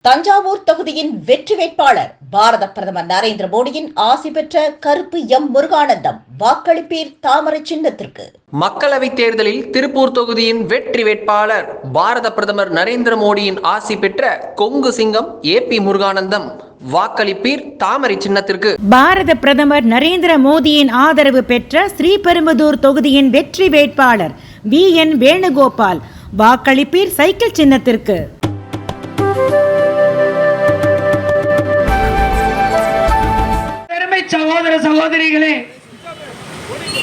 தஞ்சாவூர் தொகுதியின் வெற்றி வேட்பாளர் பாரத பிரதமர் நரேந்திர மோடியின் ஆசி பெற்ற கருப்பு எம் முருகானந்தம். வாக்களிப்பீர் தாமரை சின்னத்திற்கு. மக்களவைத் தேர்தலில் திருப்பூர் தொகுதியின் வெற்றி வேட்பாளர் பாரத பிரதமர் நரேந்திர மோடியின் ஆசி பெற்ற கொங்கு சிங்கம் ஏபி முருகானந்தம். வாக்களிப்பீர் தாமரை சின்னத்திற்கு. பாரத பிரதமர் நரேந்திர மோடியின் ஆதரவு பெற்ற ஸ்ரீபெரும்புதூர் தொகுதியின் வெற்றி வேட்பாளர் VN வேணுகோபால். வாக்களிப்பீர் சைக்கிள் சின்னத்திற்கு. சகோதர சகோதரிகளே,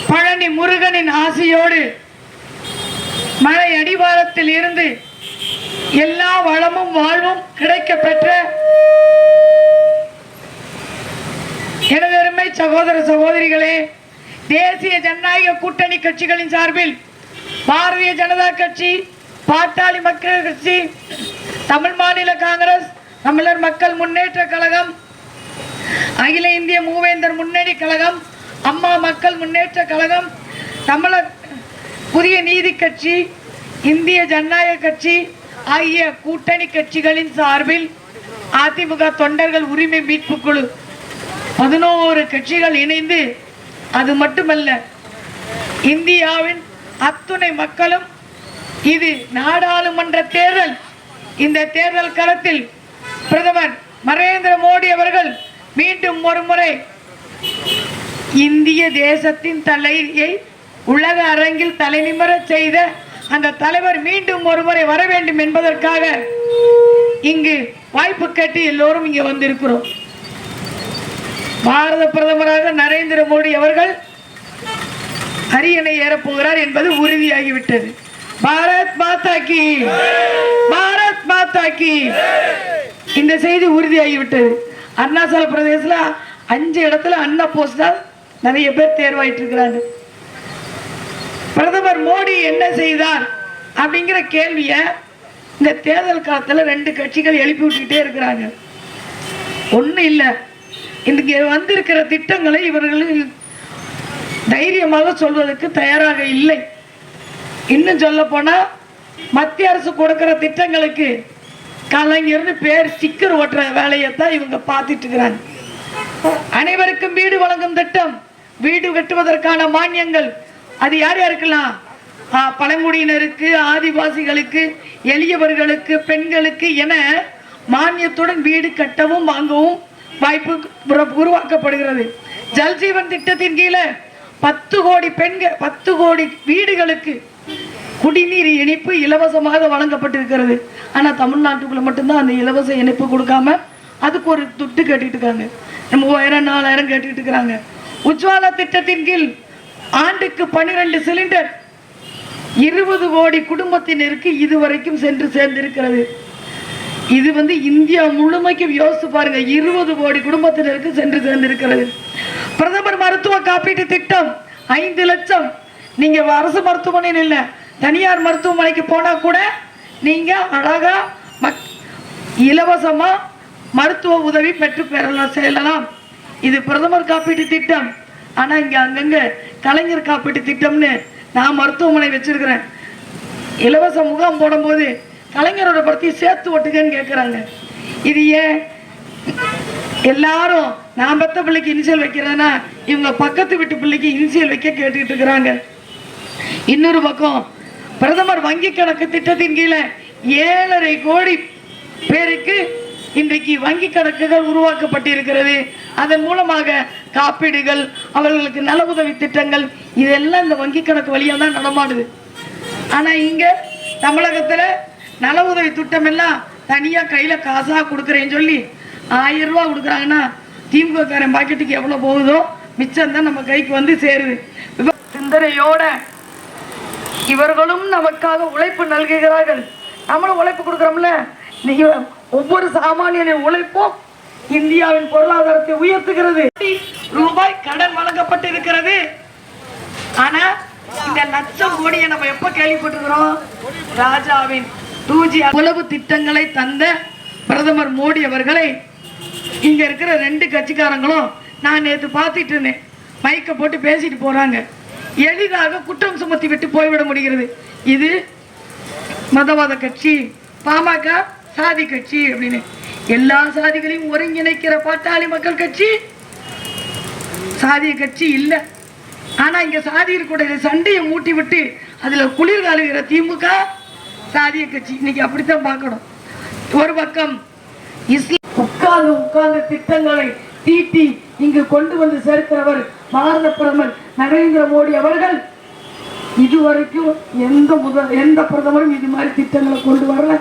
பழனி முருகனின் ஆசையோடு மலை அடிவாரத்தில் இருந்து எல்லா வளமும் வாழ்வும் கிடைக்க பெற்ற எனதருமை சகோதர சகோதரிகளே, தேசிய ஜனநாயக கூட்டணி கட்சிகளின் சார்பில் பாரதிய ஜனதா கட்சி, பாட்டாளி மக்கள் கட்சி, தமிழ் மாநில காங்கிரஸ், தமிழர் மக்கள் முன்னேற்ற கழகம், அகில இந்திய மூவேந்தர் முன்னணி கழகம், அம்மா மக்கள் முன்னேற்ற கழகம், தமிழர் புதிய நீதி கட்சி, இந்திய ஜனநாயக கட்சி ஆகிய கூட்டணி கட்சிகளின் சார்பில் அதிமுக தொண்டர்கள் உரிமை மீட்பு குழு 11 கட்சிகள் இணைந்து, அது மட்டுமல்ல இந்தியாவின் அத்துணை மக்களும் இது நாடாளுமன்ற தேர்தல். இந்த தேர்தல் களத்தில் பிரதமர் நரேந்திர மோடி அவர்கள் மீண்டும் ஒரு முறை இந்திய தேசத்தின் தலையை உலக அரங்கில் தலைநிமிர செய்த அந்த தலைவர் மீண்டும் ஒரு முறை வர வேண்டும் என்பதற்காக இங்கு வாய்ப்பு கேட்டு எல்லோரும் இங்கே வந்திருக்கிறோம். பாரத பிரதமராக நரேந்திர மோடி அவர்கள் அரியணை ஏறப்போகிறார் என்பது உறுதியாகிவிட்டது. பாரத் மாதா கி, பாரத் மாதா கி, இந்த செய்தி உறுதியாகிவிட்டது. அருணாச்சல பிரதேசத்தில் 5 இடத்துல அண்ணா போஸ்டா நிறைய பேர் தேர்வாயிட்டு இருக்கிறாங்க. பிரதமர் மோடி என்ன செய்தார் அப்படிங்கிற கேள்வியை இந்த தேர்தல் காலத்தில் 2 கட்சிகள் எழுப்பி விட்டுக்கிட்டே இருக்கிறாங்க. ஒன்றும் இல்லை, இன்றைக்கு வந்திருக்கிற திட்டங்களை இவர்கள் தைரியமாக சொல்வதற்கு தயாராக இல்லை. இன்னும் சொல்ல போனால் மத்திய அரசு கொடுக்கிற திட்டங்களுக்கு கலைஞர்னு பேர் ஸ்டிக்கர் ஓட்டுற வேலையை தான் இவங்க பார்த்துட்டு இருக்கிறாங்க. அனைவருக்கும் வீடு வழங்கும் திட்டம், வீடு கட்டுவதற்கான மானியங்கள், அது யார் யாருக்கெல்லாம்? பழங்குடியினருக்கு, ஆதிவாசிகளுக்கு, எளியவர்களுக்கு, பெண்களுக்கு என மானியத்துடன் வீடு கட்டவும் வாங்கவும் வாய்ப்பு உருவாக்கப்படுகிறது. ஜல்ஜீவன் திட்டத்தின் கீழே 10 கோடி பெண்கள், 10 கோடி வீடுகளுக்கு குடிநீர் இணைப்பு இலவசமாக வழங்கப்பட்டிருக்கிறது. ஆனால் தமிழ்நாட்டுக்குள்ள மட்டும்தான் அந்த இலவச இணைப்பு கொடுக்காம அதுக்கு ஒரு துட்டு கேட்டுட்டு இருக்காங்க. 3000 4000 கேட்டுட்டு இருக்கிறாங்க. உஜ்வாலா திட்டத்தின் கீழ் ஆண்டுக்கு 12 சிலிண்டர் 20 கோடி குடும்பத்தினருக்கு இதுவரைக்கும் சென்று சேர்ந்திருக்கிறது. இது இந்தியா முழுமைக்கும் யோசிச்சு பாருங்க, 20 கோடி குடும்பத்தினருக்கு சென்று சேர்ந்திருக்கிறது. பிரதமர் மருத்துவ காப்பீட்டு திட்டம் 5 லட்சம். நீங்க அரசு மருத்துவமனையில் இல்லை, தனியார் மருத்துவமனைக்கு போனா கூட நீங்க அழகா இலவசமா மருத்துவ உதவி பெற்று பெறலாம், செல்லலாம். இது பிரதமர் காப்பீட்டு திட்டம். ஆனா இங்க அங்கங்க கலைஞர் காப்பீட்டு திட்டம்னு நான் மருத்துவமனை வச்சிருக்கிறேன். இலவச முகாம் போடும்போது கலைஞரோட படத்தை சேர்த்து ஓட்டுங்கன்னு கேட்குறாங்க. இது ஏன்? எல்லாரும் நான் பெத்த பிள்ளைக்கு இனிஷியல் வைக்கிறேன்னா இவங்க பக்கத்து வீட்டு பிள்ளைக்கு இனிஷியல் வைக்க கேட்டுக்கிட்டு இருக்கிறாங்க. இன்னொரு பக்கம் பிரதமர் வங்கி கணக்கு திட்டத்தின் கீழே 7.5 கோடி பேருக்கு இன்றைக்கு வங்கி கணக்குகள் உருவாக்கப்பட்டிருக்கிறது. அதன் மூலமாக காப்பீடுகள், அவர்களுக்கு நல உதவி திட்டங்கள், இதெல்லாம் இந்த வங்கி கணக்கு வழியாக தான் நடமாடுது. ஆனால் இங்கே தமிழகத்தில் நல உதவி திட்டம் எல்லாம் தனியாக கையில் காசாக கொடுக்குறேன்னு சொல்லி 1000 ரூபா கொடுக்குறாங்கன்னா திமுககாரன் பாக்கெட்டுக்கு எவ்வளோ போகுதோ மிச்சம் தான் நம்ம கைக்கு சேருது. சிந்தனையோட இவர்களும் நமக்காக உழைப்பு நல்குகிறார்கள். நம்மளும் உழைப்பு கொடுக்குறோம்ல. நீங்க ஒவ்வொரு சாமானியனின் உழைப்பும் இந்தியாவின் பொருளாதாரத்தை உயர்த்துகிறது. ரூபாய் கடன் வழங்கப்பட்டிருக்கிறது. ஆனா இந்த லட்சம் கோடியை நம்ம எப்ப கேள்விப்பட்டிருக்கிறோம்? ராஜாவின் 2G உளவு திட்டங்களை தந்த பிரதமர் மோடி அவர்களை இங்க இருக்கிற 2 கட்சிக்காரங்களும் நான் நேற்று பார்த்துட்டு இருந்தேன், மைக்க போட்டு பேசிட்டு போறாங்க. எளிதாக குற்றம் சுமத்தி விட்டு போய்விட முடிகிறது. இது மதவாத கட்சி, பாமக சாதி கட்சி அப்படின்னு. எல்லா சாதிகளையும் ஒருங்கிணைக்கிற பாட்டாளி மக்கள் கட்சி சாதிய கட்சி இல்லை. ஆனா இங்க சாதிகளுடைய சண்டையை மூட்டி விட்டு அதுல குளிர் காலுகிற திமுக சாதிய கட்சி. இன்னைக்கு அப்படித்தான் பார்க்கணும். ஒரு பக்கம் உட்கார்ந்து உட்கார்ந்து திட்டங்களை தீட்டி இங்கு கொண்டு வந்து சேர்க்கிறவர் பாரத பிரதமர் நரேந்திர மோடி அவர்கள். இதுவரைக்கும் எந்த பிரதமரும் இது மாதிரி திட்டங்களை கொண்டு வரல.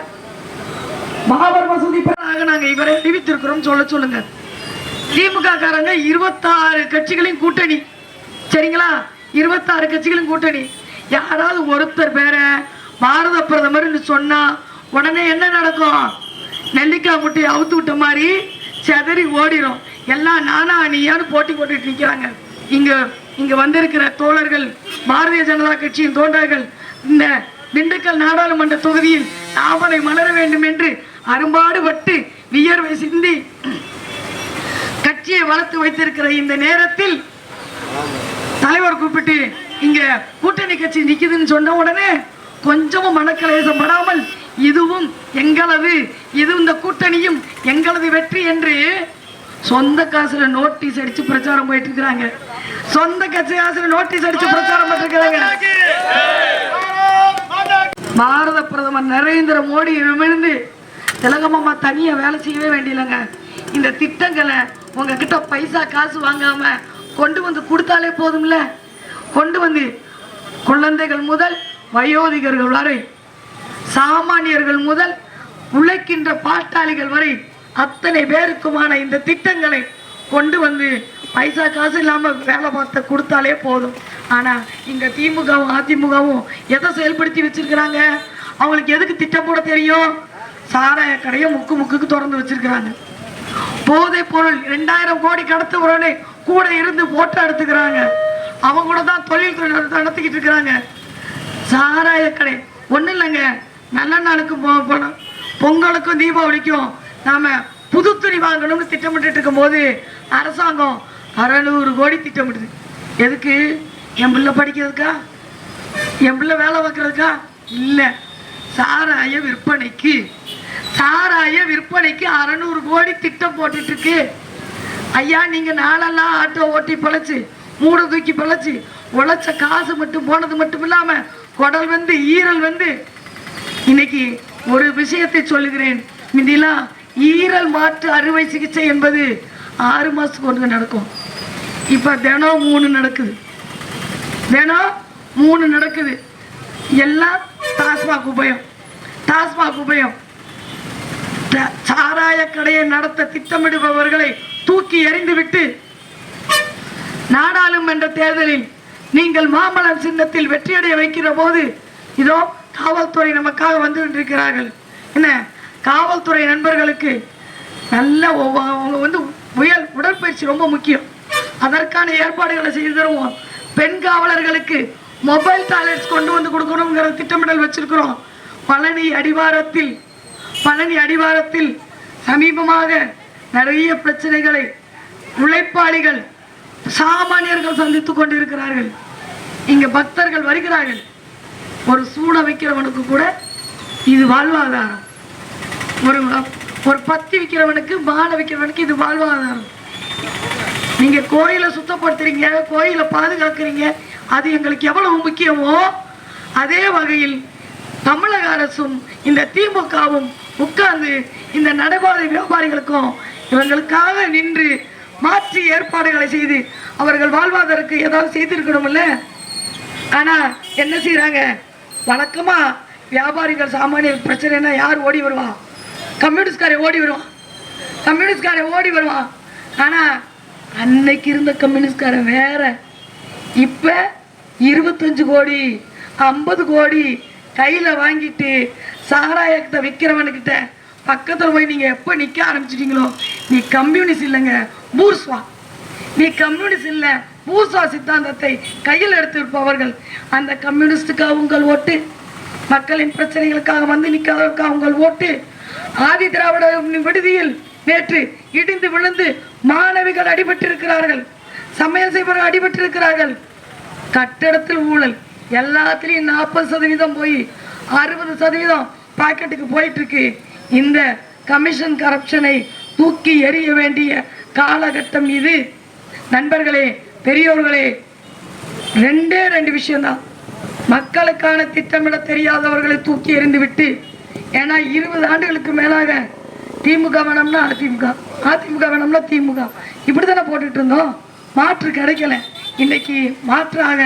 பாபர் மசூதி நாங்க இவரை அறிவித்திருக்கிறோம் சொல்லுங்க. திமுக காரங்க 26 கட்சிகளின் கூட்டணி, சரிங்களா? 26 கட்சிகளின் கூட்டணி. யாராவது ஒருத்தர் பேர பாரத பிரதமர் சொன்னா உடனே என்ன நடக்கும்? நெல்லிக்காய் முட்டையை அவுத்து விட்ட மாதிரி செதறி ஓடிடும். எல்லாம் நானா நீயான்னு போட்டி போட்டுட்டு நிற்கிறாங்க. இங்க வந்திருக்கிற தோழர்கள், பாரதிய ஜனதா கட்சியின் தோழர்கள் இந்த திண்டுக்கல் நாடாளுமன்ற தொகுதியில் தாமரை மலர வேண்டும் என்று அரும்பாடுபட்டு வியர்வை சிந்தி கட்சியை வளர்த்து வைத்திருக்கிற இந்த நேரத்தில் தலைவர் கூப்பிட்டு இங்க கூட்டணி கட்சி நிக்குதுன்னு சொன்ன உடனே கொஞ்சமும் மனக்கலேசம் படாமல் இதுவும் எங்களது, இது இந்த கூட்டணியும் எங்களது வெற்றி என்று சொந்த காசுல நோட்டீஸ் அடிச்சு பிரச்சாரம் போயிட்டு இருக்கிறாங்க. சொந்த கட்சி காசுல நோட்டீஸ் அடிச்சு பிரச்சாரம் பண்ணிருக்கிறாங்க. பாரத பிரதமர் நரேந்திர மோடியிடமிருந்து திலகம்மா தனியா வேலை செய்யவே வேண்டியலங்க. இந்த திட்டங்களை உங்ககிட்ட பைசா காசு வாங்காம கொண்டு வந்து கொடுத்தாலே போதும்ல. கொண்டு வந்து குழந்தைகள் முதல் வயோதிகர்கள் வரை, சாமானியர்கள் முதல் உழைக்கின்ற பாட்டாளிகள் வரை அத்தனை பேருக்குமான இந்த திட்டங்களை கொண்டு வந்து பைசா காசு இல்லாம வேலை பார்த்து கொடுத்தாலே போதும். ஆனா இங்க திமுகவும் அதிமுகவும் எதை செயல்படுத்தி வச்சிருக்கிறாங்க? அவங்களுக்கு எதுக்கு திட்டம் போட தெரியும்? சாராய கடையை முக்குக்கு திறந்து வச்சிருக்கிறாங்க. போதை பொருள் 2000 கோடி கடத்துறவனே கூட இருந்து போட்டோ எடுத்துக்கிறாங்க. அவங்க கூட தான் தொழில் நடத்திக்கிட்டு இருக்கிறாங்க. சாராய கடை ஒன்றும் இல்லைங்க. நல்ல நாளுக்கு போனோம், பொங்கலுக்கும் தீபாவளிக்கும் நாம புது துணி வாங்கணும்னு திட்டமிட்டு இருக்கும் போது அரசாங்கம் 600 கோடி திட்டமிடுது. எதுக்கு? என் பிள்ளை படிக்கிறதுக்கா? என் பிள்ளை வேலை பார்க்கறதுக்கா? இல்லை, சாராய விற்பனைக்கு. சாராய விற்பனைக்கு 600 கோடி திட்டம் போட்டுட்டு இருக்கு. ஐயா, நீங்க நாளெல்லாம் ஆட்டோ ஓட்டி பழச்சு, மூட தூக்கி பழச்சு, உழைச்ச காசு மட்டும் போனது மட்டும் இல்லாம குடல் வந்து ஈரல் வந்து. இன்னைக்கு ஒரு விஷயத்தை சொல்லுகிறேன். முந்திலாம் ஈரல் மாற்று அறுவை சிகிச்சை என்பது 6 மாசத்துக்கு ஒன்று நடக்கும். இப்ப தினம் 3 நடக்குது. தினம் 3 நடக்குது. எல்லாம் டாஸ்மாக் உபயம். டாஸ்மாக் உபயம். சாராய கடையை நடத்த திட்டமிடுபவர்களை தூக்கி எறிந்துவிட்டு நாடாளுமன்ற தேர்தலில் நீங்கள் மாம்பழம் சின்னத்தில் வெற்றியடைய வைக்கிற போது இதோ காவல்துறை நமக்காக வந்து கொண்டிருக்கிறார்கள். என்ன, காவல்துறை நண்பர்களுக்கு நல்ல அவங்க வந்து உடற்பயிற்சி ரொம்ப முக்கியம். அதற்கான ஏற்பாடுகளை செய்து தருவோம். பெண் காவலர்களுக்கு மொபைல் டாய்லெட்ஸ் கொண்டு வந்து கொடுக்கணுங்கிற திட்டமிடல் வச்சிருக்கிறோம். பழனி அடிவாரத்தில் சமீபமாக நிறைய பிரச்சனைகளை உழைப்பாளிகள் சாமானியர்கள் சந்தித்துக் கொண்டிருக்கிறார்கள். இங்க பக்தர்கள் வருகிறார்கள். ஒரு சூட வைக்கிறவனுக்கு கூட இது வாழ்வாதாரம். ஒரு பத்தி விற்கிறவனுக்கு, மாலை விற்கிறவனுக்கு இது வாழ்வாதாரம். நீங்க கோயிலை சுத்தப்படுத்துறீங்க, கோயிலை பாதுகாக்கிறீங்க, அது எங்களுக்கு எவ்வளவு முக்கியமோ அதே வகையில் தமிழக அரசும் இந்த திமுகவும் உட்கார்ந்து இந்த நடைபாதை வியாபாரிகளுக்கும் இவங்களுக்காக நின்று மாற்றி ஏற்பாடுகளை செய்து அவர்கள் வாழ்வாதாரத்துக்கு ஏதாவது செய்திருக்கணும்ல. ஆனா என்ன செய்யறாங்க? வழக்கமா வியாபாரிகள் சாமானியர் பிரச்சனைனா யார் ஓடி வருவான்? கம்யூனிஸ்ட்காரை ஓடி வருவான். ஆனா அன்னைக்கு இருந்த கம்யூனிஸ்ட்காரன் வேற. இப்ப 25 கோடி 50 கோடி கையில வாங்கிட்டு சாராயத்தை விற்கிறவனுக்கிட்ட பக்கத்துல போய் நீங்க எப்ப நிக்க ஆரம்பிச்சிட்டீங்களோ, நீ கம்யூனிஸ்ட் இல்லைங்க, பூர்ஸ்வா. நீ கம்யூனிஸ்ட் இல்ல, பூர்ஸ்வா சித்தாந்தத்தை கையில் எடுத்திருப்பவர்கள். அந்த கம்யூனிஸ்டுக்காக உங்கள் ஓட்டு, மக்களின் பிரச்சனைகளுக்காக வந்து நிற்காதவர்களுக்காக உங்கள் ஓட்டு. ஆதி திராவிட விடுதியில் நேற்று இடிந்து விழுந்து மாணவிகள் அடிபட்டிருக்கிறார்கள், சமையல் செய்பவர்கள் அடிபட்டிருக்கிறார்கள். கட்டடத்தில் ஊழல் எல்லாத்திலையும் 40% போய் 60% பாக்கெட்டுக்கு போயிட்டு இருக்கு. இந்த கமிஷன் கரப்ஷனை தூக்கி எறிய வேண்டிய காலகட்டம் இது. நண்பர்களே, பெரியோர்களே, ரெண்டே ரெண்டு விஷயம்தான். மக்களுக்கான திட்டமிட தெரியாதவர்களை தூக்கி எறிந்து விட்டு, ஏன்னா 20 ஆண்டுகளுக்கு மேலாக திமுக வேணும்னா அதிமுக, அதிமுக வேணும்னா திமுக, இப்படி தானே போட்டுட்டு இருந்தோம். மாற்று கிடைக்கல. இன்னைக்கு மாற்றாக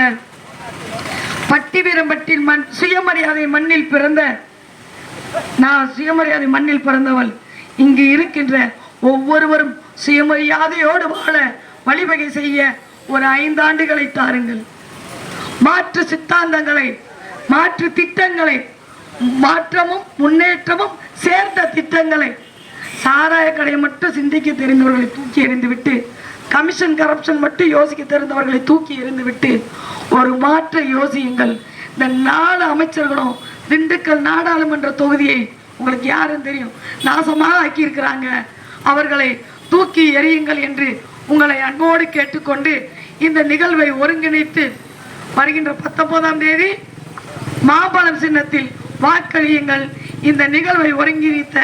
பட்டிவீரம்பட்டில் சுயமரியாதை மண்ணில் பிறந்த நான், சுயமரியாதை மண்ணில் பிறந்தவள். இங்கு இருக்கின்ற ஒவ்வொருவரும் சுயமரியாதையோடு வாழ வழிவகை செய்ய ஒரு 5 ஆண்டுகளை தாருங்கள். மாற்று சித்தாந்தங்களை, மாற்று திட்டங்களை, மாற்றமும் முன்னேற்றமும் சேர்ந்த திட்டங்களை, சாராய கடையை மட்டும் சிந்திக்க தெரிந்தவர்களை தூக்கி எறிந்து விட்டு, கமிஷன் கரப்ஷன் மட்டும் யோசிக்க தெரிந்தவர்களை தூக்கி எறிந்து விட்டு ஒரு மாற்றை யோசியுங்கள். இந்த 4 அமைச்சர்களும் திண்டுக்கல் நாடாளுமன்ற தொகுதியை உங்களுக்கு யாரும் தெரியும் நாசமாக ஆக்கியிருக்கிறாங்க. அவர்களை தூக்கி எறியுங்கள் என்று உங்களை அன்போடு கேட்டுக்கொண்டு இந்த நிகழ்வை ஒருங்கிணைத்து வருகின்ற 19ஆம் தேதி மாம்பழம் சின்னத்தில் வாக்களியுங்கள். இந்த நிகழ்வை ஒருங்கிணைத்த